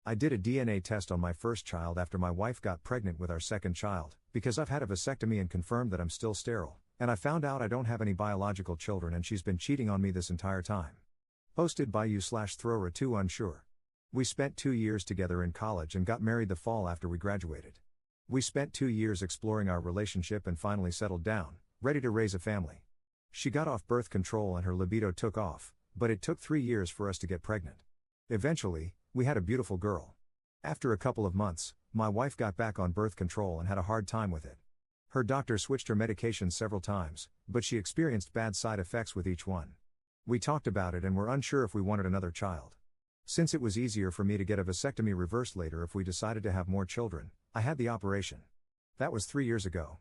I did a DNA test on my first child after my wife got pregnant with our second child, because I've had a vasectomy and confirmed that I'm still sterile, and I found out I don't have any biological children and she's been cheating on me this entire time. Posted by you/Throra2 unsure. We spent 2 years together in college and got married the fall after we graduated. We spent 2 years exploring our relationship and finally settled down, ready to raise a family. She got off birth control and her libido took off, but it took 3 years for us to get pregnant. Eventually, we had a beautiful girl. After a couple of months, my wife got back on birth control and had a hard time with it. Her doctor switched her medications several times, but she experienced bad side effects with each one. We talked about it and were unsure if we wanted another child. Since it was easier for me to get a vasectomy reversed later if we decided to have more children, I had the operation. That was 3 years ago.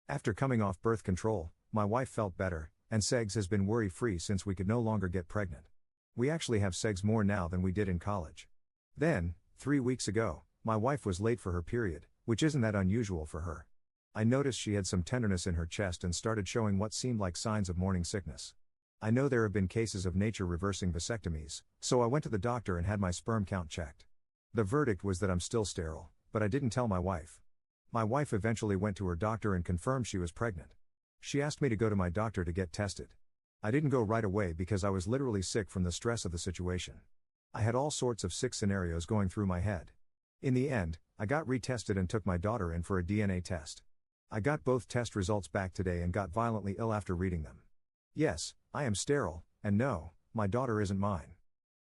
After coming off birth control, my wife felt better, and Segs has been worry-free since we could no longer get pregnant. We actually have Segs more now than we did in college. Then, 3 weeks ago, my wife was late for her period, which isn't that unusual for her. I noticed she had some tenderness in her chest and started showing what seemed like signs of morning sickness. I know there have been cases of nature reversing vasectomies, so I went to the doctor and had my sperm count checked. The verdict was that I'm still sterile, but I didn't tell my wife. My wife eventually went to her doctor and confirmed she was pregnant. She asked me to go to my doctor to get tested. I didn't go right away because I was literally sick from the stress of the situation. I had all sorts of sick scenarios going through my head. In the end, I got retested and took my daughter in for a DNA test. I got both test results back today and got violently ill after reading them. Yes, I am sterile, and no, my daughter isn't mine.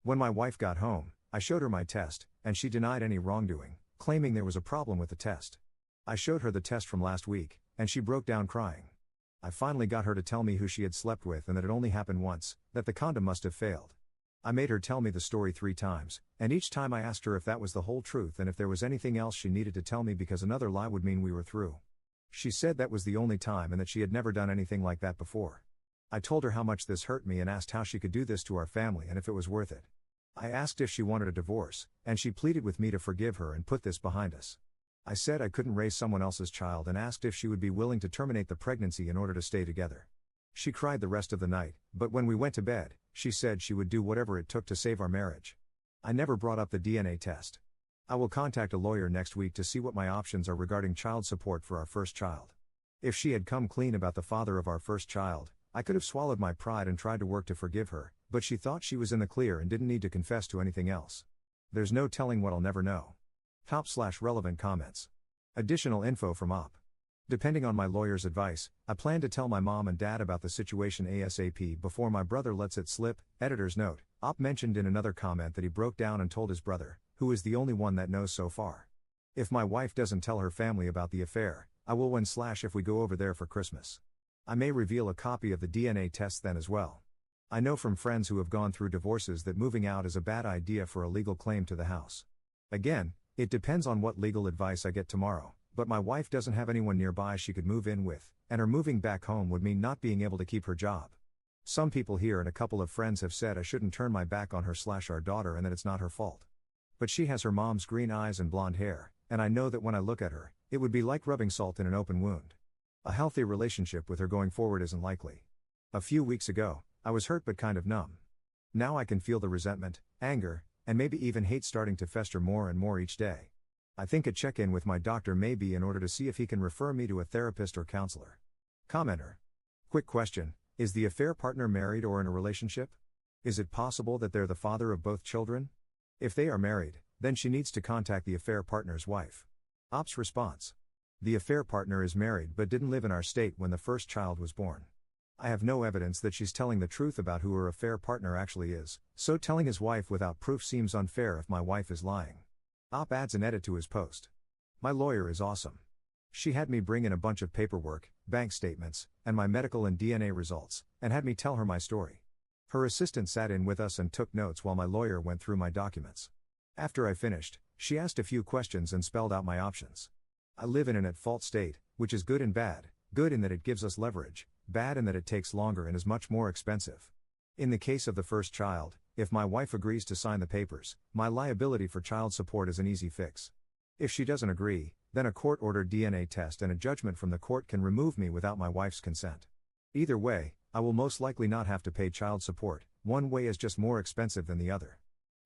When my wife got home, I showed her my test, and she denied any wrongdoing, claiming there was a problem with the test. I showed her the test from last week, and she broke down crying. I finally got her to tell me who she had slept with and that it only happened once, that the condom must have failed. I made her tell me the story 3 times, and each time I asked her if that was the whole truth and if there was anything else she needed to tell me because another lie would mean we were through. She said that was the only time and that she had never done anything like that before. I told her how much this hurt me and asked how she could do this to our family and if it was worth it. I asked if she wanted a divorce, and she pleaded with me to forgive her and put this behind us. I said I couldn't raise someone else's child and asked if she would be willing to terminate the pregnancy in order to stay together. She cried the rest of the night, but when we went to bed, she said she would do whatever it took to save our marriage. I never brought up the DNA test. I will contact a lawyer next week to see what my options are regarding child support for our first child. If she had come clean about the father of our first child, I could have swallowed my pride and tried to work to forgive her, but she thought she was in the clear and didn't need to confess to anything else. There's no telling what I'll never know. Top/relevant comments. Additional info from OP. Depending on my lawyer's advice, I plan to tell my mom and dad about the situation ASAP before my brother lets it slip. Editor's note, OP mentioned in another comment that he broke down and told his brother, who is the only one that knows so far. If my wife doesn't tell her family about the affair, I will when/if we go over there for Christmas. I may reveal a copy of the DNA test then as well. I know from friends who have gone through divorces that moving out is a bad idea for a legal claim to the house. Again, it depends on what legal advice I get tomorrow, but my wife doesn't have anyone nearby she could move in with, and her moving back home would mean not being able to keep her job. Some people here and a couple of friends have said I shouldn't turn my back on her/our daughter and that it's not her fault. But she has her mom's green eyes and blonde hair, and I know that when I look at her, it would be like rubbing salt in an open wound. A healthy relationship with her going forward isn't likely. A few weeks ago, I was hurt but kind of numb. Now I can feel the resentment, anger, and maybe even hate starting to fester more and more each day. I think a check-in with my doctor may be in order to see if he can refer me to a therapist or counselor. Commenter. Quick question, is the affair partner married or in a relationship? Is it possible that they're the father of both children? If they are married, then she needs to contact the affair partner's wife. OP's response. The affair partner is married but didn't live in our state when the first child was born. I have no evidence that she's telling the truth about who her affair partner actually is, so telling his wife without proof seems unfair if my wife is lying. OP adds an edit to his post. My lawyer is awesome. She had me bring in a bunch of paperwork, bank statements, and my medical and DNA results, and had me tell her my story. Her assistant sat in with us and took notes while my lawyer went through my documents. After I finished, she asked a few questions and spelled out my options. I live in an at-fault state, which is good and bad, good in that it gives us leverage, bad in that it takes longer and is much more expensive. In the case of the first child, if my wife agrees to sign the papers, my liability for child support is an easy fix. If she doesn't agree, then a court-ordered DNA test and a judgment from the court can remove me without my wife's consent. Either way, I will most likely not have to pay child support, one way is just more expensive than the other.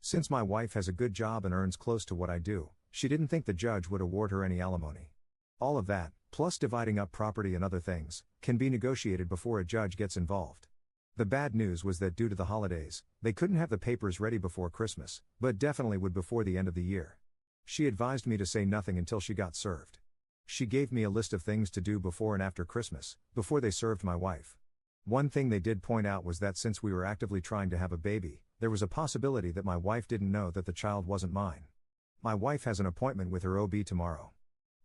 Since my wife has a good job and earns close to what I do, she didn't think the judge would award her any alimony. All of that, plus dividing up property and other things, can be negotiated before a judge gets involved. The bad news was that due to the holidays, they couldn't have the papers ready before Christmas, but definitely would before the end of the year. She advised me to say nothing until she got served. She gave me a list of things to do before and after Christmas, before they served my wife. One thing they did point out was that since we were actively trying to have a baby, there was a possibility that my wife didn't know that the child wasn't mine. My wife has an appointment with her OB tomorrow.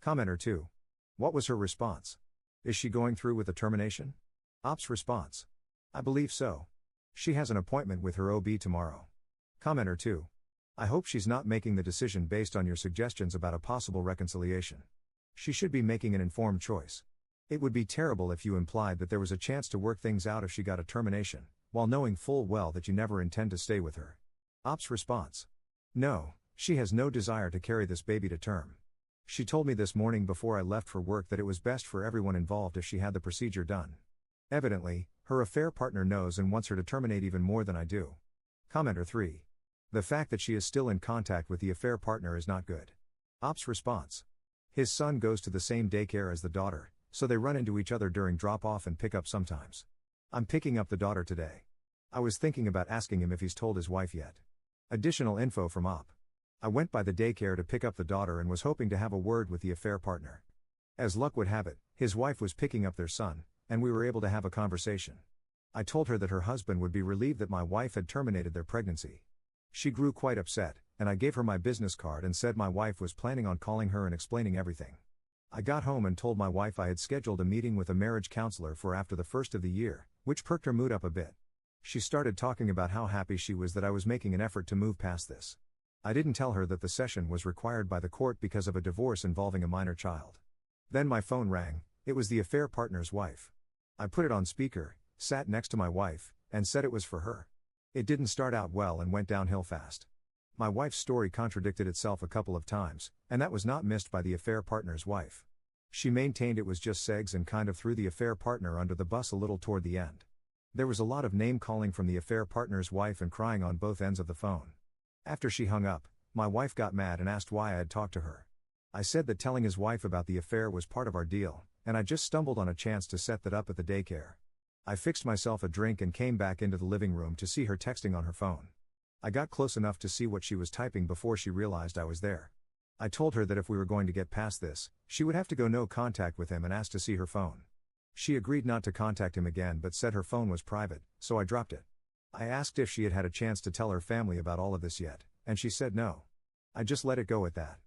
Commenter 2. What was her response? Is she going through with the termination? Ops response. I believe so. She has an appointment with her OB tomorrow. Commenter 2. I hope she's not making the decision based on your suggestions about a possible reconciliation. She should be making an informed choice. It would be terrible if you implied that there was a chance to work things out if she got a termination, while knowing full well that you never intend to stay with her. Ops response. No, she has no desire to carry this baby to term. She told me this morning before I left for work that it was best for everyone involved if she had the procedure done. Evidently, her affair partner knows and wants her to terminate even more than I do. Commenter 3. The fact that she is still in contact with the affair partner is not good. Ops response. His son goes to the same daycare as the daughter, so they run into each other during drop-off and pick-up sometimes. I'm picking up the daughter today. I was thinking about asking him if he's told his wife yet. Additional info from Op. I went by the daycare to pick up the daughter and was hoping to have a word with the affair partner. As luck would have it, his wife was picking up their son, and we were able to have a conversation. I told her that her husband would be relieved that my wife had terminated their pregnancy. She grew quite upset, and I gave her my business card and said my wife was planning on calling her and explaining everything. I got home and told my wife I had scheduled a meeting with a marriage counselor for after the first of the year, which perked her mood up a bit. She started talking about how happy she was that I was making an effort to move past this. I didn't tell her that the session was required by the court because of a divorce involving a minor child. Then my phone rang. It was the affair partner's wife. I put it on speaker, sat next to my wife, and said it was for her. It didn't start out well and went downhill fast. My wife's story contradicted itself a couple of times, and that was not missed by the affair partner's wife. She maintained it was just segs and kind of threw the affair partner under the bus a little toward the end. There was a lot of name-calling from the affair partner's wife and crying on both ends of the phone. After she hung up, my wife got mad and asked why I had talked to her. I said that telling his wife about the affair was part of our deal, and I just stumbled on a chance to set that up at the daycare. I fixed myself a drink and came back into the living room to see her texting on her phone. I got close enough to see what she was typing before she realized I was there. I told her that if we were going to get past this, she would have to go no contact with him and ask to see her phone. She agreed not to contact him again but said her phone was private, so I dropped it. I asked if she had had a chance to tell her family about all of this yet, and she said no. I just let it go at that.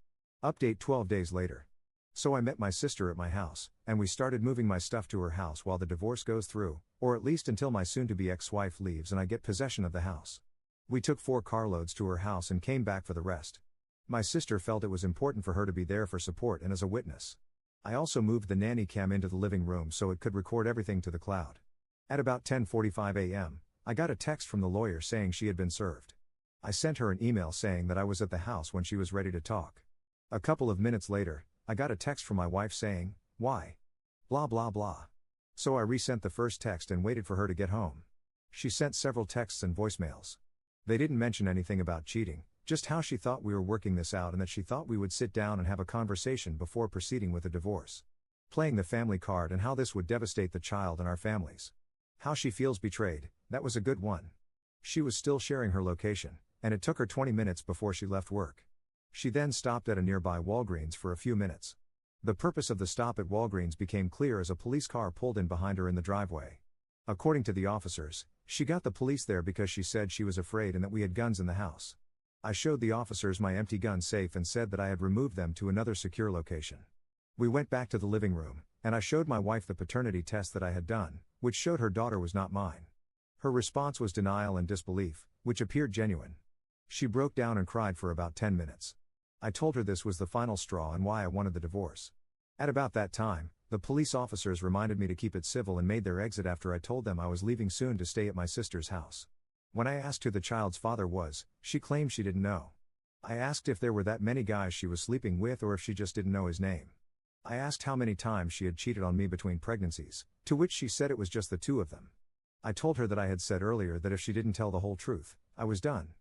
Update 12 days later. So I met my sister at my house, and we started moving my stuff to her house while the divorce goes through, or at least until my soon-to-be ex-wife leaves and I get possession of the house. We took 4 carloads to her house and came back for the rest. My sister felt it was important for her to be there for support and as a witness. I also moved the nanny cam into the living room so it could record everything to the cloud. At about 10:45 a.m., I got a text from the lawyer saying she had been served. I sent her an email saying that I was at the house when she was ready to talk. A couple of minutes later, I got a text from my wife saying, "Why? Blah blah blah." So I resent the first text and waited for her to get home. She sent several texts and voicemails. They didn't mention anything about cheating, just how she thought we were working this out and that she thought we would sit down and have a conversation before proceeding with a divorce. Playing the family card and how this would devastate the child and our families. How she feels betrayed, that was a good one. She was still sharing her location, and it took her 20 minutes before she left work. She then stopped at a nearby Walgreens for a few minutes. The purpose of the stop at Walgreens became clear as a police car pulled in behind her in the driveway. According to the officers, she got the police there because she said she was afraid and that we had guns in the house. I showed the officers my empty gun safe and said that I had removed them to another secure location. We went back to the living room, and I showed my wife the paternity test that I had done, which showed her daughter was not mine. Her response was denial and disbelief, which appeared genuine. She broke down and cried for about 10 minutes. I told her this was the final straw and why I wanted the divorce. At about that time, the police officers reminded me to keep it civil and made their exit after I told them I was leaving soon to stay at my sister's house. When I asked who the child's father was, she claimed she didn't know. I asked if there were that many guys she was sleeping with or if she just didn't know his name. I asked how many times she had cheated on me between pregnancies, to which she said it was just the 2 of them. I told her that I had said earlier that if she didn't tell the whole truth, I was done.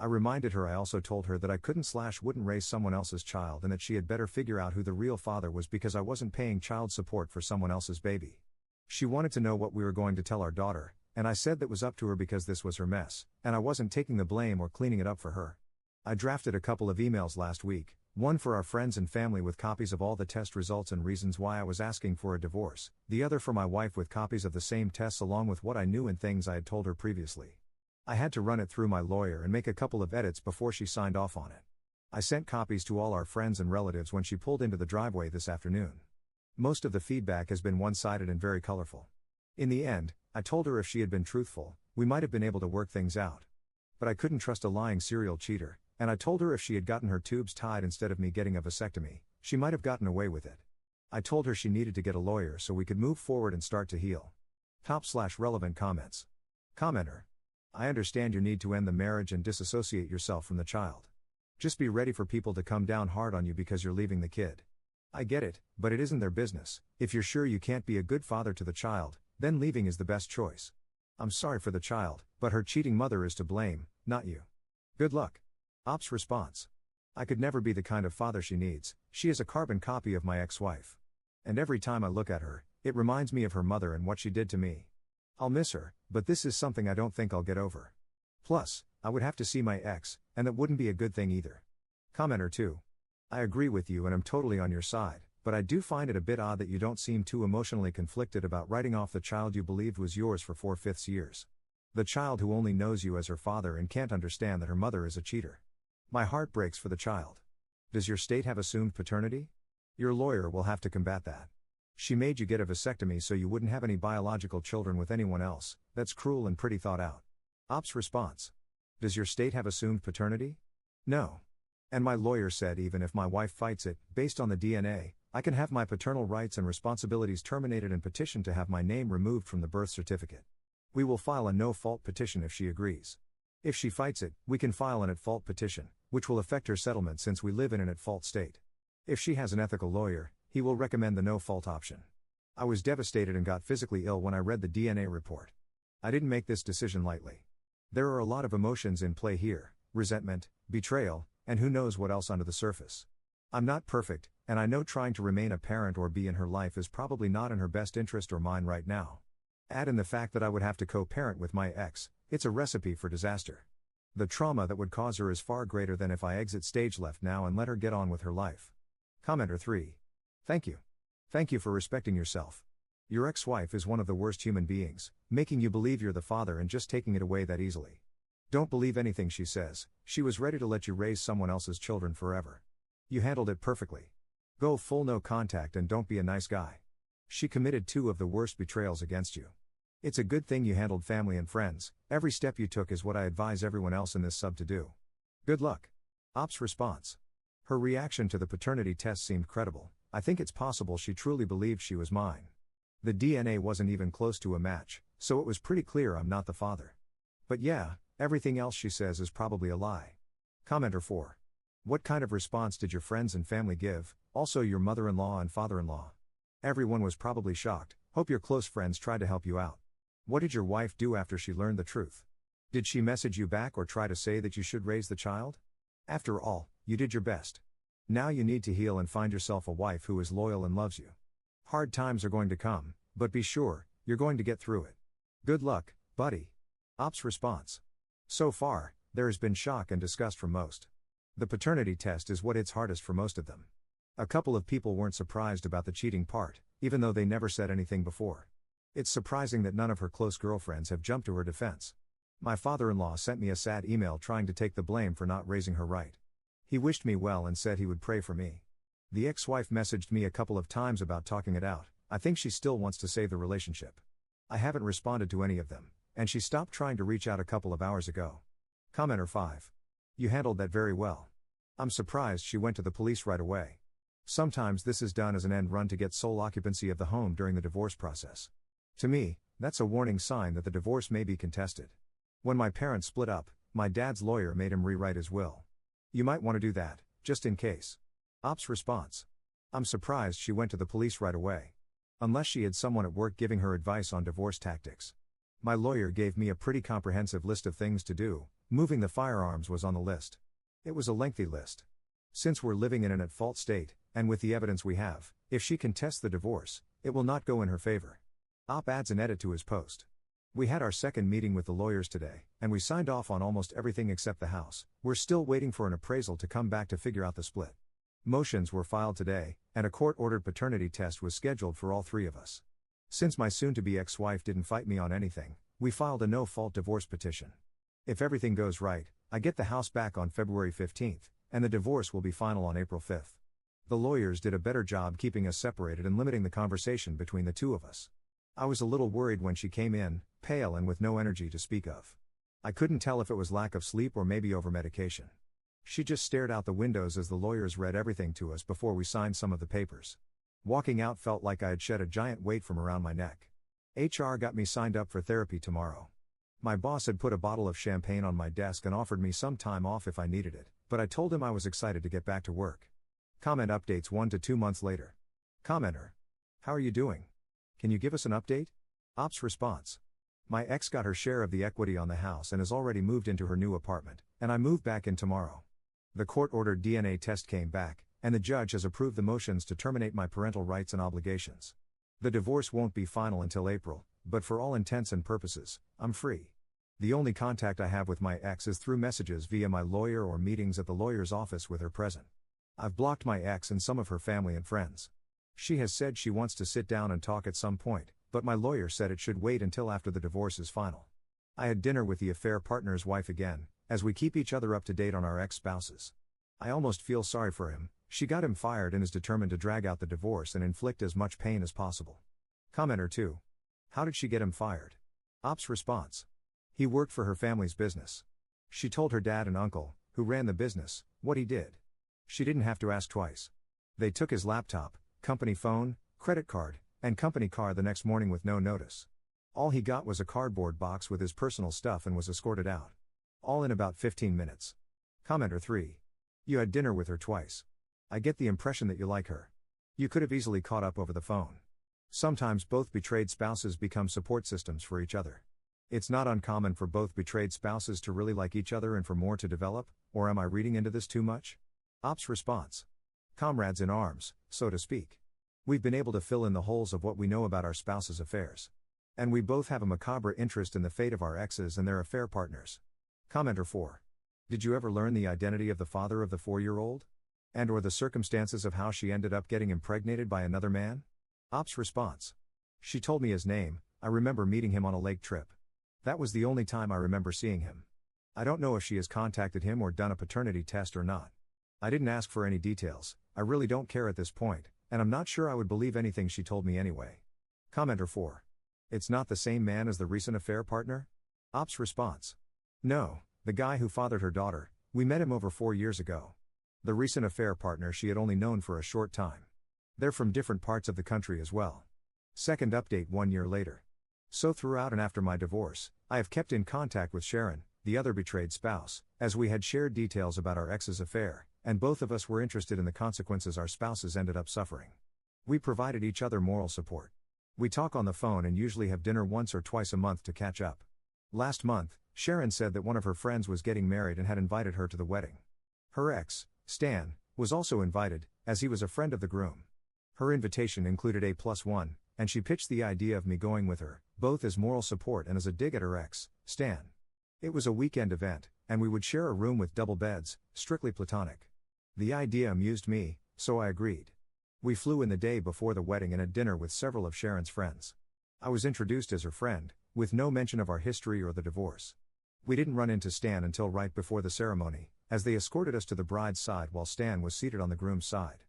I reminded her I also told her that I couldn't/wouldn't raise someone else's child and that she had better figure out who the real father was because I wasn't paying child support for someone else's baby. She wanted to know what we were going to tell our daughter, and I said that was up to her because this was her mess, and I wasn't taking the blame or cleaning it up for her. I drafted a couple of emails last week, one for our friends and family with copies of all the test results and reasons why I was asking for a divorce, the other for my wife with copies of the same tests along with what I knew and things I had told her previously. I had to run it through my lawyer and make a couple of edits before she signed off on it. I sent copies to all our friends and relatives when she pulled into the driveway this afternoon. Most of the feedback has been one-sided and very colorful. In the end, I told her if she had been truthful, we might have been able to work things out. But I couldn't trust a lying serial cheater, and I told her if she had gotten her tubes tied instead of me getting a vasectomy, she might have gotten away with it. I told her she needed to get a lawyer so we could move forward and start to heal. Top/relevant comments. Commenter. I understand your need to end the marriage and disassociate yourself from the child. Just be ready for people to come down hard on you because you're leaving the kid. I get it, but it isn't their business. If you're sure you can't be a good father to the child, then leaving is the best choice. I'm sorry for the child, but her cheating mother is to blame, not you. Good luck. Ops response. I could never be the kind of father she needs. She is a carbon copy of my ex-wife. And every time I look at her, it reminds me of her mother and what she did to me. I'll miss her, but this is something I don't think I'll get over. Plus, I would have to see my ex, and that wouldn't be a good thing either. Commenter 2. I agree with you and I'm totally on your side, but I do find it a bit odd that you don't seem too emotionally conflicted about writing off the child you believed was yours for 4/5 years. The child who only knows you as her father and can't understand that her mother is a cheater. My heart breaks for the child. Does your state have assumed paternity? Your lawyer will have to combat that. She made you get a vasectomy so you wouldn't have any biological children with anyone else. That's cruel and pretty thought out. Ops response. Does your state have assumed paternity? No. And my lawyer said even if my wife fights it, based on the DNA, I can have my paternal rights and responsibilities terminated and petition to have my name removed from the birth certificate. We will file a no-fault petition if she agrees. If she fights it, we can file an at-fault petition, which will affect her settlement since we live in an at-fault state. If she has an ethical lawyer, he will recommend the no-fault option. I was devastated and got physically ill when I read the DNA report. I didn't make this decision lightly. There are a lot of emotions in play here, resentment, betrayal, and who knows what else under the surface. I'm not perfect, and I know trying to remain a parent or be in her life is probably not in her best interest or mine right now. Add in the fact that I would have to co-parent with my ex, it's a recipe for disaster. The trauma that would cause her is far greater than if I exit stage left now and let her get on with her life. Commenter 3. Thank you. Thank you for respecting yourself. Your ex-wife is one of the worst human beings, making you believe you're the father and just taking it away that easily. Don't believe anything she says. She was ready to let you raise someone else's children forever. You handled it perfectly. Go full no contact and don't be a nice guy. She committed 2 of the worst betrayals against you. It's a good thing you handled family and friends. Every step you took is what I advise everyone else in this sub to do. Good luck. Ops response. Her reaction to the paternity test seemed credible. I think it's possible she truly believed she was mine. The DNA wasn't even close to a match, so it was pretty clear I'm not the father. But yeah, everything else she says is probably a lie. Commenter 4. What kind of response did your friends and family give, also your mother-in-law and father-in-law? Everyone was probably shocked. Hope your close friends tried to help you out. What did your wife do after she learned the truth? Did she message you back or try to say that you should raise the child? After all, you did your best. Now you need to heal and find yourself a wife who is loyal and loves you. Hard times are going to come, but be sure, you're going to get through it. Good luck, buddy. Ops response. So far, there has been shock and disgust from most. The paternity test is what hits hardest for most of them. A couple of people weren't surprised about the cheating part, even though they never said anything before. It's surprising that none of her close girlfriends have jumped to her defense. My father-in-law sent me a sad email trying to take the blame for not raising her right. He wished me well and said he would pray for me. The ex-wife messaged me a couple of times about talking it out. I think she still wants to save the relationship. I haven't responded to any of them, and she stopped trying to reach out a couple of hours ago. Commenter 5. You handled that very well. I'm surprised she went to the police right away. Sometimes this is done as an end run to get sole occupancy of the home during the divorce process. To me, that's a warning sign that the divorce may be contested. When my parents split up, my dad's lawyer made him rewrite his will. You might want to do that, just in case. Ops response. I'm surprised she went to the police right away. Unless she had someone at work giving her advice on divorce tactics. My lawyer gave me a pretty comprehensive list of things to do, Moving the firearms was on the list. It was a lengthy list. Since we're living in an at-fault state, and with the evidence we have, if she contests the divorce, it will not go in her favor. Op adds an edit to his post. We had our second meeting with the lawyers today, and we signed off on almost everything except the house. We're still waiting for an appraisal to come back to figure out the split. Motions were filed today, and a court-ordered paternity test was scheduled for all three of us. Since my soon-to-be ex-wife didn't fight me on anything, we filed a no-fault divorce petition. If everything goes right, I get the house back on February 15th, and the divorce will be final on April 5th. The lawyers did a better job keeping us separated and limiting the conversation between the two of us. I was a little worried when she came in, pale and with no energy to speak of. I couldn't tell if it was lack of sleep or maybe over-medication. She just stared out the windows as the lawyers read everything to us before we signed some of the papers. Walking out felt like I had shed a giant weight from around my neck. HR got me signed up for therapy tomorrow. My boss had put a bottle of champagne on my desk and offered me some time off if I needed it, but I told him I was excited to get back to work. Comment updates 1 to 2 months later. Commenter: how are you doing? Can you give us an update? Ops response: my ex got her share of the equity on the house and has already moved into her new apartment, and I move back in tomorrow. The court-ordered DNA test came back, and the judge has approved the motions to terminate my parental rights and obligations. The divorce won't be final until April, but for all intents and purposes, I'm free. The only contact I have with my ex is through messages via my lawyer or meetings at the lawyer's office with her present. I've blocked my ex and some of her family and friends. She has said she wants to sit down and talk at some point, but my lawyer said it should wait until after the divorce is final. I had dinner with the affair partner's wife again, as we keep each other up to date on our ex-spouses. I almost feel sorry for him. She got him fired and is determined to drag out the divorce and inflict as much pain as possible. Commenter 2: how did she get him fired? Ops response: he worked for her family's business. She told her dad and uncle, who ran the business, what he did. She didn't have to ask twice. They took his laptop, company phone, credit card, and company car the next morning with no notice. All he got was a cardboard box with his personal stuff and was escorted out. All in about 15 minutes. Commenter 3: you had dinner with her twice. I get the impression that you like her. You could have easily caught up over the phone. Sometimes both betrayed spouses become support systems for each other. It's not uncommon for both betrayed spouses to really like each other and for more to develop, or am I reading into this too much? Ops response: comrades in arms, so to speak. We've been able to fill in the holes of what we know about our spouses' affairs. And we both have a macabre interest in the fate of our exes and their affair partners. Commenter 4: did you ever learn the identity of the father of the 4-year-old? And or the circumstances of how she ended up getting impregnated by another man? Ops response: she told me his name. I remember meeting him on a lake trip. That was the only time I remember seeing him. I don't know if she has contacted him or done a paternity test or not. I didn't ask for any details. I really don't care at this point, and I'm not sure I would believe anything she told me anyway. Commenter 4: it's not the same man as the recent affair partner? Ops response: no, the guy who fathered her daughter. We met him over 4 years ago. The recent affair partner she had only known for a short time. They're from different parts of the country as well. Second update 1 year later. So throughout and after my divorce, I have kept in contact with Sharon, the other betrayed spouse, as we had shared details about our ex's affair, and both of us were interested in the consequences our spouses ended up suffering. We provided each other moral support. We talk on the phone and usually have dinner once or twice a month to catch up. Last month, Sharon said that one of her friends was getting married and had invited her to the wedding. Her ex, Stan, was also invited, as he was a friend of the groom. Her invitation included A+1, and she pitched the idea of me going with her, both as moral support and as a dig at her ex, Stan. It was a weekend event, and we would share a room with double beds, strictly platonic. The idea amused me, so I agreed. We flew in the day before the wedding and had dinner with several of Sharon's friends. I was introduced as her friend, with no mention of our history or the divorce. We didn't run into Stan until right before the ceremony, as they escorted us to the bride's side while Stan was seated on the groom's side.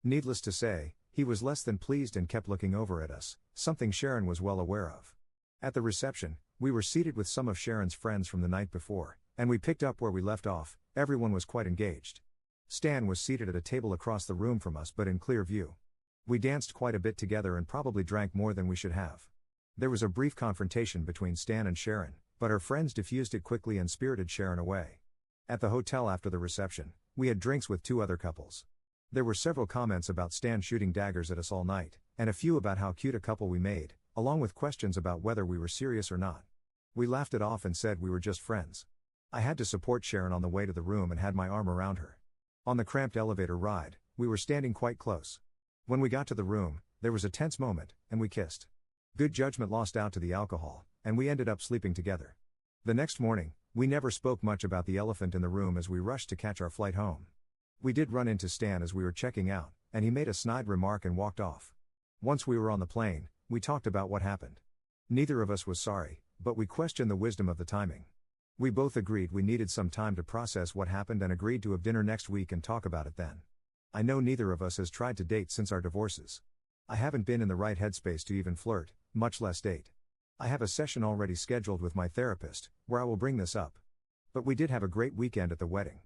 Needless to say, he was less than pleased and kept looking over at us, something Sharon was well aware of. At the reception, we were seated with some of Sharon's friends from the night before, and we picked up where we left off. Everyone was quite engaged. Stan was seated at a table across the room from us but in clear view. We danced quite a bit together and probably drank more than we should have. There was a brief confrontation between Stan and Sharon, but her friends diffused it quickly and spirited Sharon away. At the hotel after the reception, we had drinks with 2 other couples. There were several comments about Stan shooting daggers at us all night, and a few about how cute a couple we made, along with questions about whether we were serious or not. We laughed it off and said we were just friends. I had to support Sharon on the way to the room and had my arm around her. On the cramped elevator ride, we were standing quite close. When we got to the room, there was a tense moment, and we kissed. Good judgment lost out to the alcohol, and we ended up sleeping together. The next morning, we never spoke much about the elephant in the room as we rushed to catch our flight home. We did run into Stan as we were checking out, and he made a snide remark and walked off. Once we were on the plane, we talked about what happened. Neither of us was sorry, but we questioned the wisdom of the timing. We both agreed we needed some time to process what happened and agreed to have dinner next week and talk about it then. I know neither of us has tried to date since our divorces. I haven't been in the right headspace to even flirt, much less date. I have a session already scheduled with my therapist, where I will bring this up. But we did have a great weekend at the wedding.